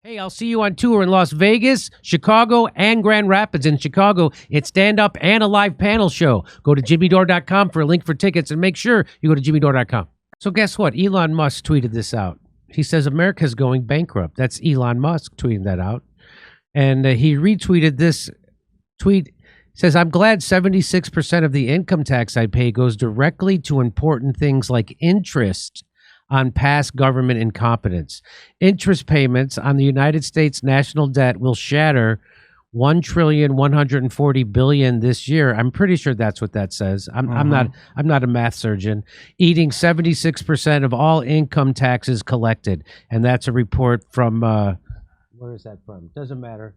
Hey, I'll see you on tour in Las Vegas, Chicago, and Grand Rapids. In Chicago, it's stand-up and a live panel show. Go to jimmydore.com for a link for tickets, and make sure you go to jimmydore.com. So guess what? Elon Musk tweeted this out. He says America's going bankrupt. That's Elon Musk tweeting that out. And he retweeted this tweet. He says, I'm glad 76% of the income tax I pay goes directly to important things like interest on past government incompetence. Interest payments on the United States national debt will shatter $1.140 trillion this year. I'm pretty sure that's what that says. I'm not a math surgeon. Eating 76% of all income taxes collected, and that's a report from where is that from? Doesn't matter.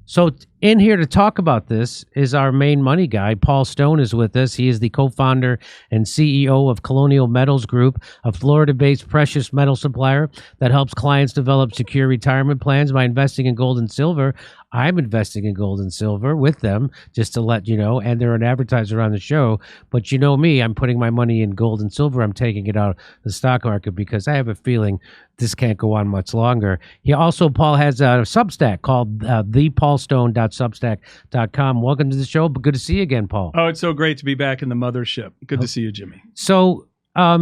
So in here to talk about this is our main money guy. Paul Stone is with us. He is the co-founder and CEO of Colonial Metals Group, a Florida-based precious metal supplier that helps clients develop secure retirement plans by investing in gold and silver. I'm investing in gold and silver with them, just to let you know, and they're an advertiser on the show. But you know me, I'm putting my money in gold and silver. I'm taking it out of the stock market because I have a feeling this can't go on much longer. Paul has a Substack called thepaulstone.substack.com. Welcome to the show. Good to see you again, Paul. Oh, it's so great to be back in the mothership. Good to see you, Jimmy. So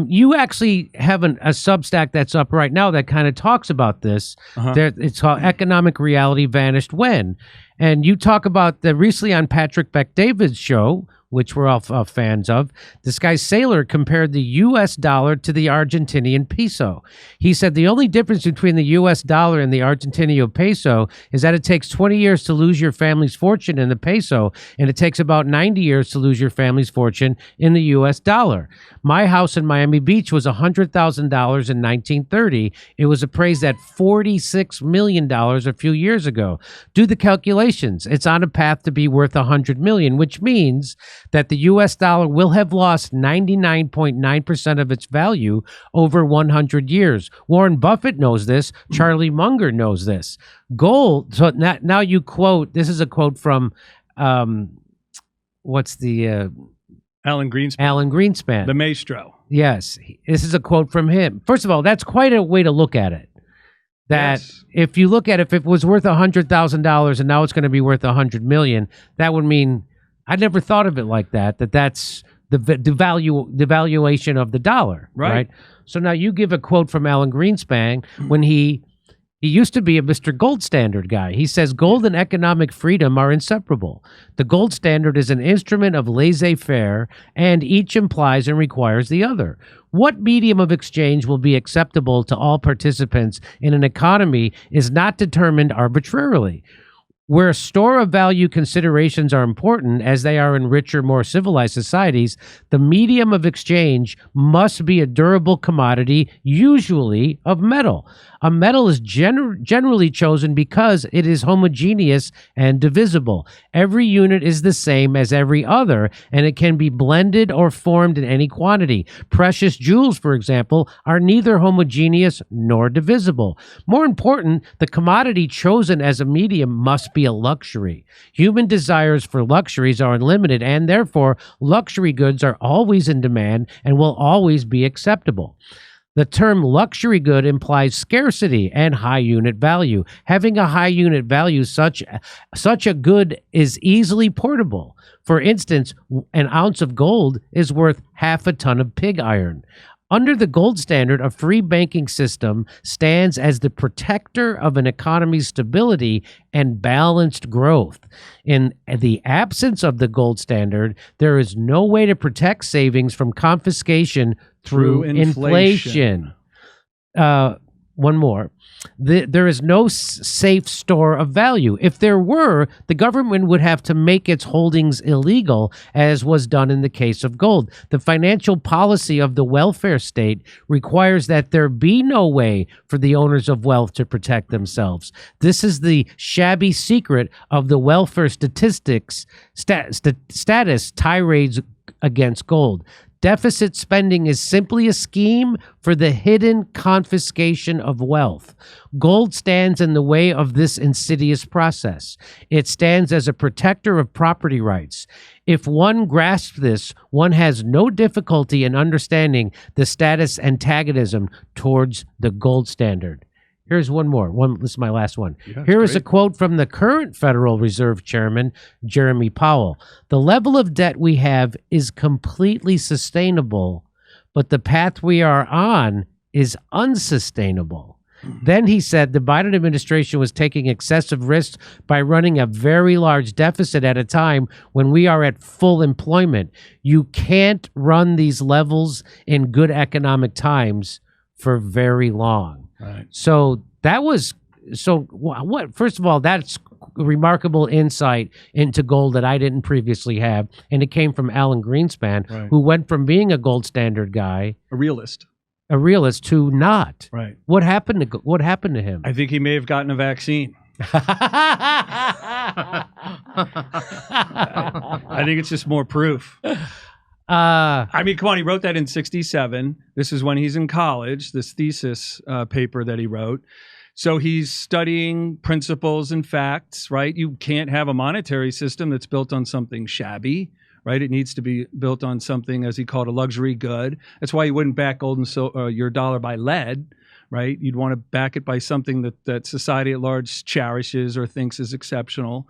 you actually have a Substack that's up right now that kind of talks about this. It's called Economic Reality Vanished When. And you talk about recently on Patrick Bet-David's show, which we're all fans of. This guy Saylor compared the U.S. dollar to the Argentinian peso. He said the only difference between the U.S. dollar and the Argentinian peso is that it takes 20 years to lose your family's fortune in the peso, and it takes about 90 years to lose your family's fortune in the U.S. dollar. My house in Miami Beach was $100,000 in 1930. It was appraised at $46 million a few years ago. Do the calculations. It's on a path to be worth $100 million, which means that the U.S. dollar will have lost 99.9% of its value over 100 years. Warren Buffett knows this. Charlie Munger knows this. Gold, so now you quote, this is a quote from, Alan Greenspan. The maestro. Yes, this is a quote from him. First of all, that's quite a way to look at it. That yes. If you look at it, if it was worth $100,000 and now it's going to be worth $100 million, that would mean, I never thought of it like that. That's the valuation of the dollar, right? So now you give a quote from Alan Greenspan when he used to be a Mr. Gold Standard guy. He says gold and economic freedom are inseparable. The gold standard is an instrument of laissez-faire, and each implies and requires the other. What medium of exchange will be acceptable to all participants in an economy is not determined arbitrarily. Where store of value considerations are important, as they are in richer, more civilized societies, the medium of exchange must be a durable commodity, usually of metal. A metal is generally chosen because it is homogeneous and divisible. Every unit is the same as every other, and it can be blended or formed in any quantity. Precious jewels, for example, are neither homogeneous nor divisible. More important, the commodity chosen as a medium must be a luxury. Human desires for luxuries are unlimited, and therefore luxury goods are always in demand and will always be acceptable. The term luxury good implies scarcity and high unit value. Having a high unit value, such a good is easily portable. For instance, an ounce of gold is worth half a ton of pig iron. Under the gold standard, a free banking system stands as the protector of an economy's stability and balanced growth. In the absence of the gold standard, there is no way to protect savings from confiscation through inflation. One more. There is no safe store of value. If there were, the government would have to make its holdings illegal, as was done in the case of gold. The financial policy of the welfare state requires that there be no way for the owners of wealth to protect themselves. This is the shabby secret of the welfare status tirades against gold. Deficit spending is simply a scheme for the hidden confiscation of wealth. Gold stands in the way of this insidious process. It stands as a protector of property rights. If one grasps this, one has no difficulty in understanding the status antagonism towards the gold standard. Here's one more. This is my last one. Yeah, Here is a great. quote from the current Federal Reserve Chairman, Jerome Powell. The level of debt we have is completely sustainable, but the path we are on is unsustainable. Then he said the Biden administration was taking excessive risks by running a very large deficit at a time when we are at full employment. You can't run these levels in good economic times for very long. Right. So that was what? First of all, that's remarkable insight into gold that I didn't previously have, and it came from Alan Greenspan, Right. who went from being a gold standard guy, A realist. a realist, to not. Right. What happened to him? I think he may have gotten a vaccine. I think it's just more proof. I mean, come on, he wrote that in 1967. This is when he's in college, this thesis paper that he wrote. So he's studying principles and facts, right? You can't have a monetary system that's built on something shabby, right? It needs to be built on something, as he called, a luxury good. That's why you wouldn't back gold and your dollar by lead, right? You'd want to back it by something that society at large cherishes or thinks is exceptional,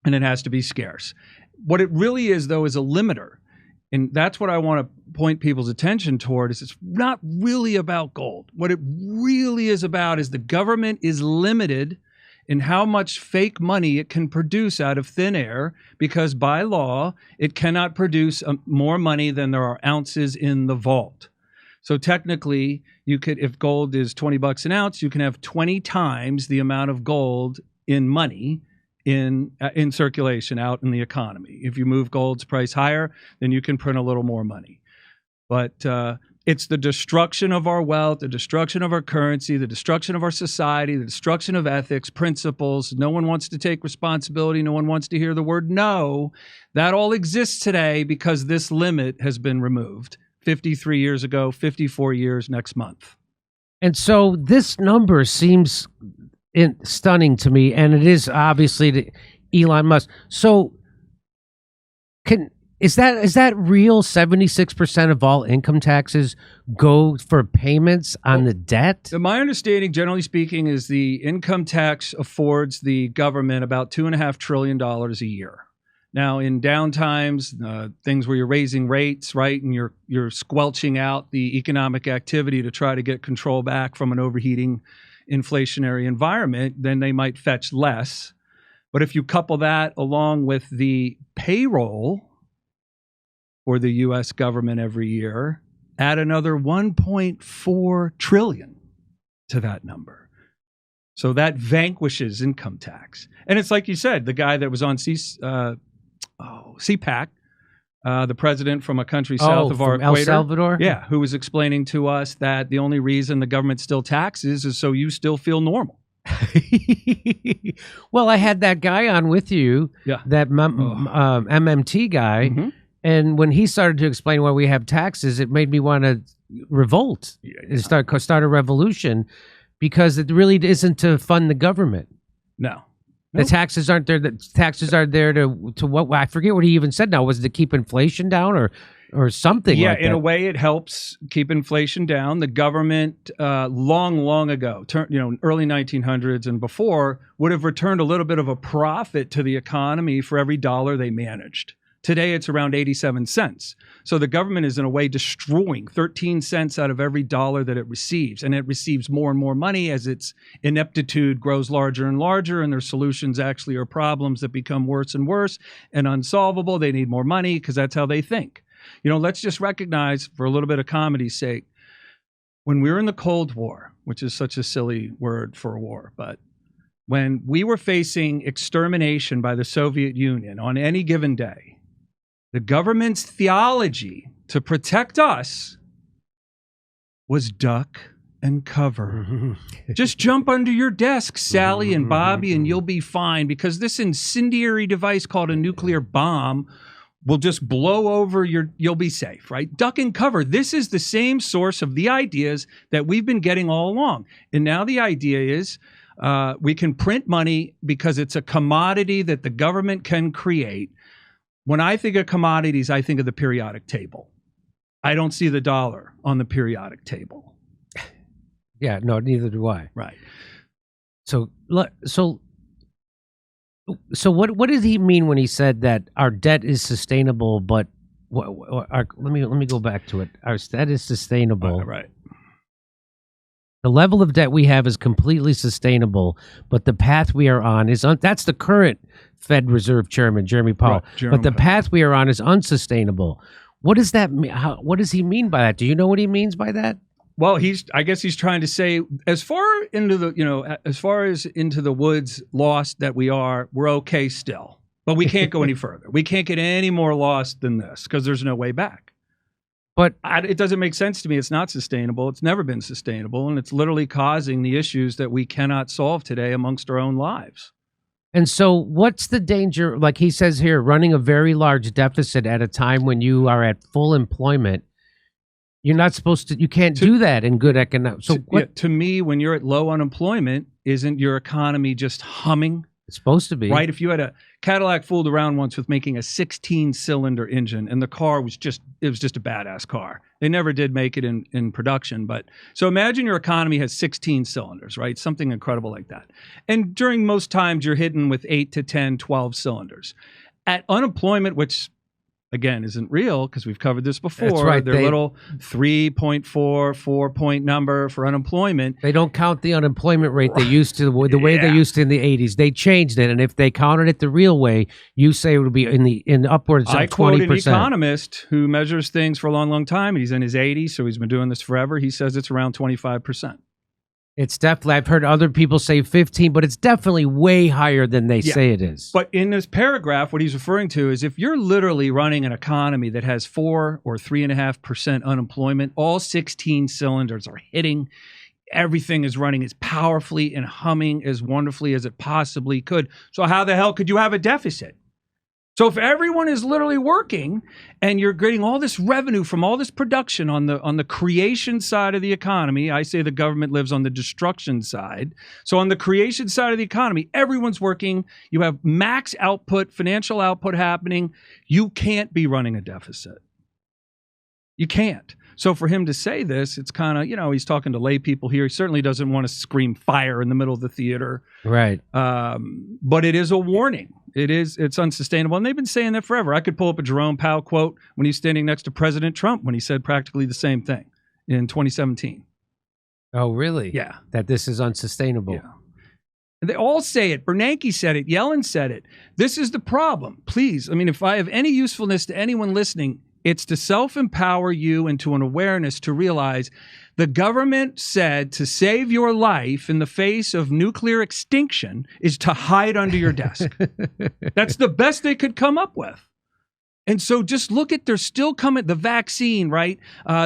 and it has to be scarce. What it really is, though, is a limiter. And that's what I want to point people's attention toward, is it's not really about gold. What it really is about is the government is limited in how much fake money it can produce out of thin air, because by law, it cannot produce more money than there are ounces in the vault. So technically, you could, if gold is $20 an ounce, you can have 20 times the amount of gold in money in circulation out in the economy. If you move gold's price higher, then you can print a little more money. But it's the destruction of our wealth, the destruction of our currency, the destruction of our society, the destruction of ethics, principles. No one wants to take responsibility. No one wants to hear the word no. That all exists today because this limit has been removed 53 years ago, 54 years next month. And so this number seems stunning to me, and it is obviously to Elon Musk. So is that real? 76% of all income taxes go for payments on the debt? My understanding, generally speaking, is the income tax affords the government about $2.5 trillion a year. Now, in down times, things where you're raising rates, right, and you're squelching out the economic activity to try to get control back from an overheating inflationary environment, then they might fetch less. But if you couple that along with the payroll for the U.S. government every year, add another 1.4 trillion to that number. So that vanquishes income tax. And it's like you said, the guy that was on CPAC, the president from a country south of our equator, El Salvador? Yeah, who was explaining to us that the only reason the government still taxes is so you still feel normal. Well, I had that guy on with you, that MMT guy, and when he started to explain why we have taxes, it made me want to revolt and start a revolution, because it really isn't to fund the government. No. The taxes aren't there. The taxes are there to what? I forget what he even said now. Was it to keep inflation down or something like that? Yeah, in a way, it helps keep inflation down. The government, long ago, early 1900s and before, would have returned a little bit of a profit to the economy for every dollar they managed. Today, it's around 87 cents. So the government is, in a way, destroying 13 cents out of every dollar that it receives. And it receives more and more money as its ineptitude grows larger and larger, and their solutions actually are problems that become worse and worse and unsolvable. They need more money because that's how they think. Let's just recognize, for a little bit of comedy's sake, when we were in the Cold War, which is such a silly word for a war, but when we were facing extermination by the Soviet Union on any given day, the government's theology to protect us was duck and cover. Just jump under your desk, Sally and Bobby, and you'll be fine, because this incendiary device called a nuclear bomb will just blow over you'll be safe, right? Duck and cover. This is the same source of the ideas that we've been getting all along. And now the idea is we can print money because it's a commodity that the government can create. When I think of commodities, I think of the periodic table. I don't see the dollar on the periodic table. Yeah, no, neither do I. Right. So what did he mean when he said that our debt is sustainable, but let me go back to it. Our debt is sustainable. Right. The level of debt we have is completely sustainable, but the path we are on is that's the current Fed Reserve Chairman, Jerome Powell. Right, but the path we are on is unsustainable. What does that mean? What does he mean by that? Do you know what he means by that? Well, I guess he's trying to say, as far into the woods lost that we are, we're okay still, but we can't go any further. We can't get any more lost than this because there's no way back. But it doesn't make sense to me. It's not sustainable. It's never been sustainable, and it's literally causing the issues that we cannot solve today amongst our own lives. And so what's the danger? Like he says here, running a very large deficit at a time when you are at full employment. You're not supposed to, you can't do that in good economics. So to me, when you're at low unemployment, isn't your economy just humming? It's supposed to be. Right? If you had a Cadillac fooled around once with making a 16-cylinder engine and the car was just a badass car. They never did make it in production. But so imagine your economy has 16 cylinders, right? Something incredible like that. And during most times you're hitting with 8 to 10, 12 cylinders. At unemployment, which again isn't real because we've covered this before. That's right. Their little 3.4, 4-point number for unemployment. They don't count the unemployment rate they used to, the way they used to in the 80s. They changed it, and if they counted it the real way, you say it would be in upwards of 20%. I quote an economist who measures things for a long, long time. He's in his 80s, so he's been doing this forever. He says it's around 25%. It's definitely, I've heard other people say 15, but it's definitely way higher than they say it is. But in this paragraph, what he's referring to is if you're literally running an economy that has 4 or 3.5% unemployment, all 16 cylinders are hitting. Everything is running as powerfully and humming as wonderfully as it possibly could. So how the hell could you have a deficit? So if everyone is literally working and you're getting all this revenue from all this production on the creation side of the economy, I say the government lives on the destruction side. So on the creation side of the economy, everyone's working. You have max output, financial output happening. You can't be running a deficit. You can't. So for him to say this, it's kind of, he's talking to lay people here. He certainly doesn't want to scream fire in the middle of the theater. Right. But it is a warning. It's unsustainable. And they've been saying that forever. I could pull up a Jerome Powell quote when he's standing next to President Trump when he said practically the same thing in 2017. Oh, really? Yeah. That this is unsustainable. Yeah. And they all say it. Bernanke said it. Yellen said it. This is the problem. Please, if I have any usefulness to anyone listening, it's to self-empower you into an awareness to realize the government said to save your life in the face of nuclear extinction is to hide under your desk. That's the best they could come up with. And so just look at, they're still coming, the vaccine, right?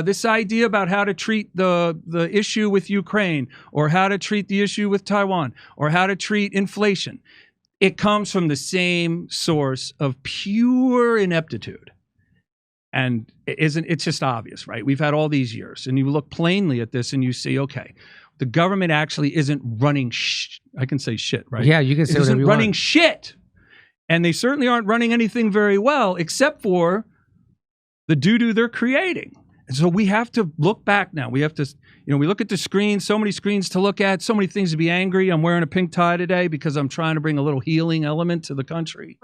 This idea about how to treat the issue with Ukraine or how to treat the issue with Taiwan or how to treat inflation. It comes from the same source of pure ineptitude. And it's just obvious, right? We've had all these years, and you look plainly at this and you see, okay, the government actually isn't running I can say shit, right? Yeah, you can say whatever you want. Isn't running shit. And they certainly aren't running anything very well, except for the doo-doo they're creating. And so we have to look back now. We have to, we look at the screen, so many screens to look at, so many things to be angry. I'm wearing a pink tie today because I'm trying to bring a little healing element to the country.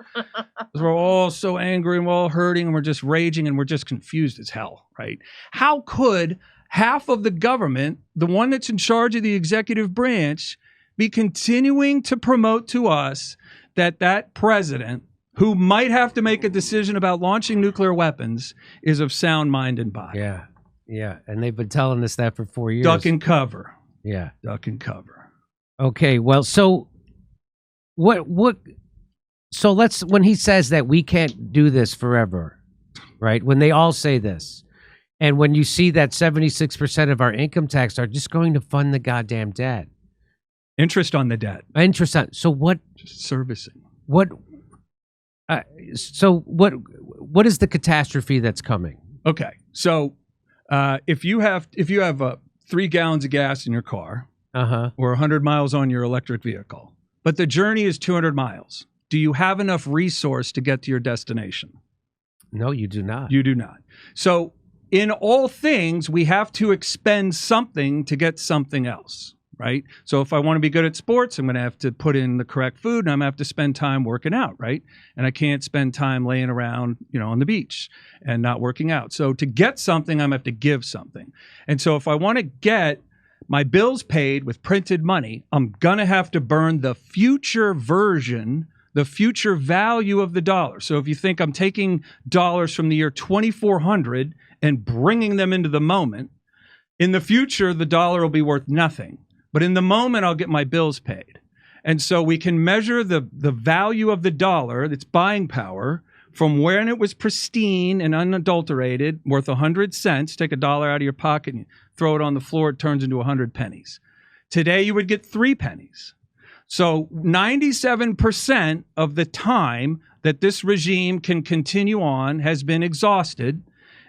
We're all so angry and we're all hurting and we're just raging and we're just confused as hell, right? How could half of the government, the one that's in charge of the executive branch, be continuing to promote to us that president, who might have to make a decision about launching nuclear weapons, is of sound mind and body? Yeah, yeah. And they've been telling us that for 4 years. Duck and cover. Yeah. Duck and cover. Okay, well, so so when he says that we can't do this forever, right? When they all say this, and when you see that 76% of our income tax are just going to fund the goddamn debt. Interest on the debt. Interest on, so what? Just servicing. So what is the catastrophe that's coming? Okay, so if you have 3 gallons of gas in your car, or 100 miles on your electric vehicle, but the journey is 200 miles, do you have enough resource to get to your destination? No, you do not. You do not. So in all things, we have to expend something to get something else, right? So if I want to be good at sports, I'm going to have to put in the correct food, and I'm going to have to spend time working out, right? And I can't spend time laying around, on the beach and not working out. So to get something, I'm going to have to give something. And so if I want to get my bills paid with printed money, I'm going to have to burn the future version, the future value of the dollar. So if you think I'm taking dollars from the year 2400 and bringing them into the moment, in the future, the dollar will be worth nothing. But in the moment, I'll get my bills paid. And so we can measure the value of the dollar, its buying power, from when it was pristine and unadulterated, worth 100 cents. Take a dollar out of your pocket and throw it on the floor, it turns into 100 pennies. Today, you would get 3 pennies. So 97% of the time that this regime can continue on has been exhausted.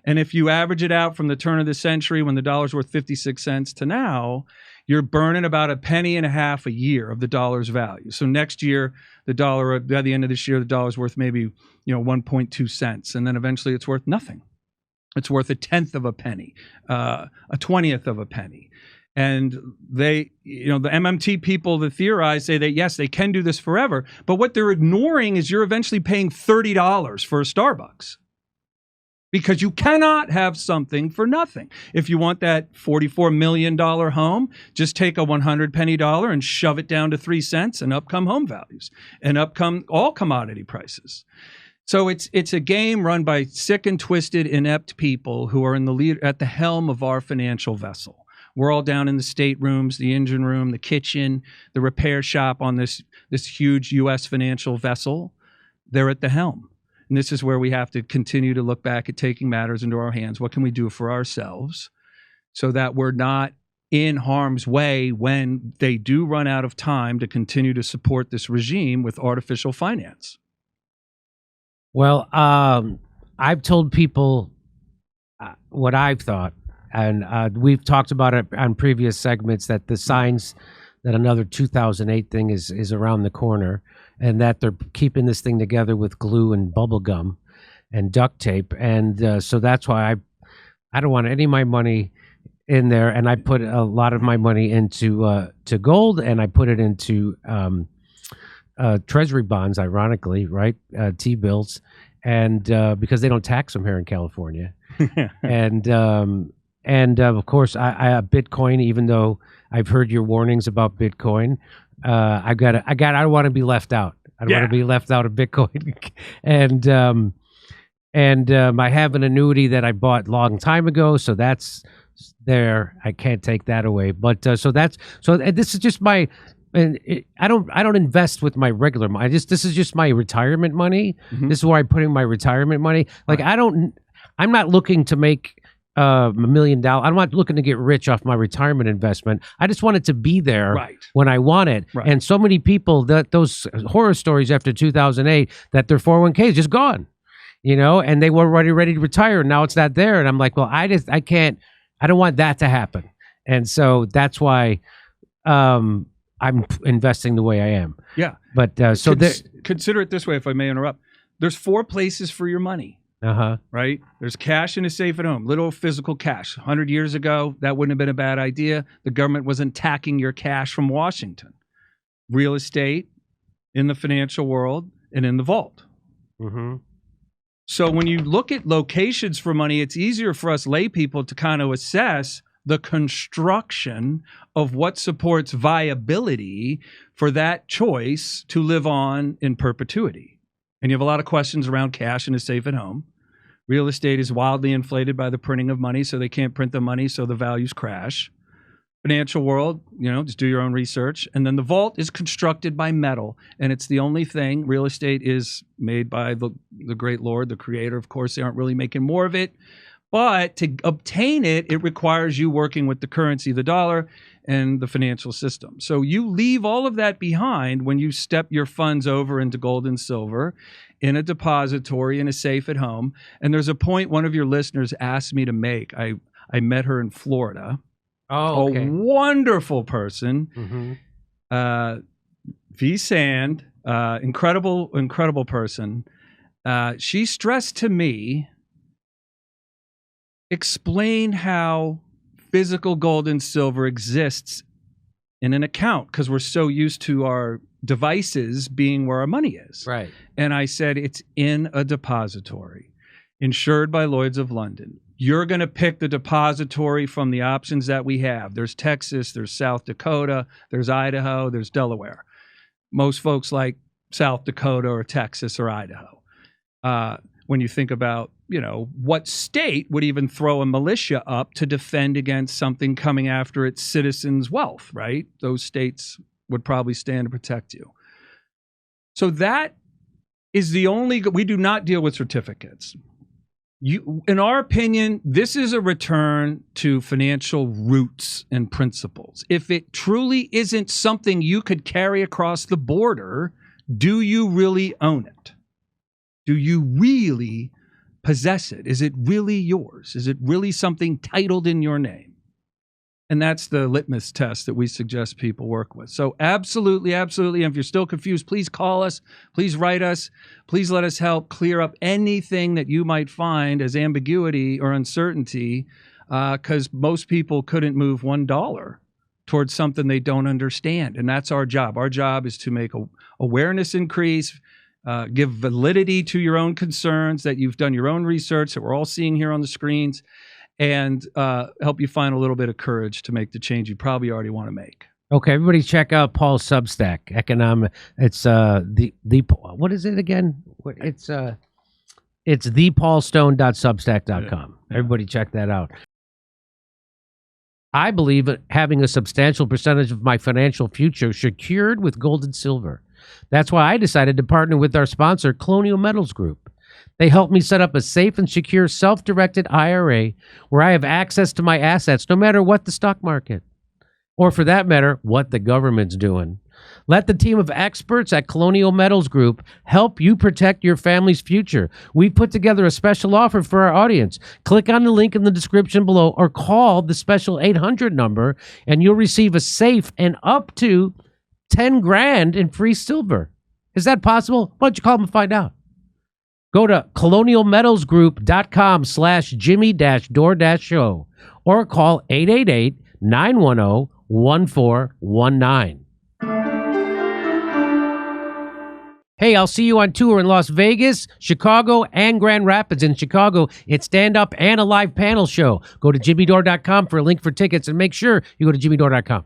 And if you average it out from the turn of the century when the dollar's worth 56 cents to now, you're burning about a penny and a half a year of the dollar's value. So next year, the dollar, by the end of this year, the dollar's worth maybe 1.2 cents. And then eventually it's worth nothing. It's worth a tenth of a penny, a 20th of a penny. And they, the MMT people that theorize say that, yes, they can do this forever. But what they're ignoring is you're eventually paying $30 for a Starbucks. Because you cannot have something for nothing. If you want that $44 million home, just take a 100 penny dollar and shove it down to 3 cents, and up come home values, and up come all commodity prices. So it's a game run by sick and twisted, inept people who are at the helm of our financial vessel. We're all down in the staterooms, the engine room, the kitchen, the repair shop on this huge U.S. financial vessel. They're at the helm. And this is where we have to continue to look back at taking matters into our hands. What can we do for ourselves so that we're not in harm's way when they do run out of time to continue to support this regime with artificial finance? Well, I've told people what I've thought, and we've talked about it on previous segments, that the signs that another 2008 thing is around the corner, and that they're keeping this thing together with glue and bubble gum and duct tape. And so that's why I don't want any of my money in there. And I put a lot of my money into to gold, and I put it into treasury bonds, ironically, right? T-bills. And because they don't tax them here in California. And of course, I Bitcoin, even though I've heard your warnings about Bitcoin. I don't want to be left out. I don't want to be left out of Bitcoin. and I have an annuity that I bought a long time ago, so that's there. I can't take that away. But this is just my. And I don't invest with my regular money. This is just my retirement money. Mm-hmm. This is where I'm putting my retirement money. Like I'm not looking to make $1 million. I'm not looking to get rich off my retirement investment. I just want it to be there when I want it. Right. And so many people, those horror stories after 2008, that their 401k is just gone, and they were already ready to retire. And now it's not there. And I'm like, well, I don't want that to happen. And so that's why I'm investing the way I am. Yeah. But consider it this way, if I may interrupt. There's 4 places for your money. Right? There's cash in a safe at home, little physical cash. 100 years ago, that wouldn't have been a bad idea. The government wasn't taxing your cash from Washington. Real estate, in the financial world, and in the vault. Mm-hmm. So when you look at locations for money, it's easier for us lay people to kind of assess the construction of what supports viability for that choice to live on in perpetuity. And you have a lot of questions around cash in a safe at home. Real estate is wildly inflated by the printing of money, so they can't print the money, so the values crash. Financial world, just do your own research. And then the vault is constructed by metal, and it's the only thing. Real estate is made by the great Lord, the creator. Of course, they aren't really making more of it. But to obtain it, it requires you working with the currency, the dollar, and the financial system. So you leave all of that behind when you step your funds over into gold and silver in a depository, in a safe at home. And there's a point one of your listeners asked me to make. I met her in Florida. Oh, okay. A wonderful person. Mm-hmm. V. Sand, incredible person. She stressed to me explain how physical gold and silver exists in an account, because we're so used to our devices being where our money is. Right. And I said, it's in a depository insured by Lloyd's of London. You're going to pick the depository from the options that we have. There's Texas, there's South Dakota, there's Idaho, there's Delaware. Most folks like South Dakota or Texas or Idaho. When you think about, what state would even throw a militia up to defend against something coming after its citizens' wealth, right? Those states would probably stand to protect you. So that is the only, we do not deal with certificates. In our opinion, this is a return to financial roots and principles. If it truly isn't something you could carry across the border, do you really own it? Do you really possess it? Is it really yours? Is it really something titled in your name? And that's the litmus test that we suggest people work with. So absolutely, absolutely. And if you're still confused, please call us. Please write us. Please let us help clear up anything that you might find as ambiguity or uncertainty, because most people couldn't move $1 towards something they don't understand. And that's our job. Our job is to make awareness increase, give validity to your own concerns, that you've done your own research that we're all seeing here on the screens, and help you find a little bit of courage to make the change you probably already want to make. Okay, everybody check out Paul's Substack. It's what is it again? It's thepaulstone.substack.com. Yeah. Everybody check that out. I believe that having a substantial percentage of my financial future secured with gold and silver. That's why I decided to partner with our sponsor, Colonial Metals Group. They helped me set up a safe and secure self-directed IRA where I have access to my assets no matter what the stock market, or for that matter, what the government's doing. Let the team of experts at Colonial Metals Group help you protect your family's future. We've put together a special offer for our audience. Click on the link in the description below or call the special 800 number and you'll receive a safe and up to 10 grand in free silver. Is that possible? Why don't you call them and find out? Go to colonialmetalsgroup.com/Jimmy-Dore-Show or call 888-910-1419. Hey, I'll see you on tour in Las Vegas, Chicago, and Grand Rapids. In Chicago, it's stand-up and a live panel show. Go to jimmydore.com for a link for tickets, and make sure you go to jimmydore.com.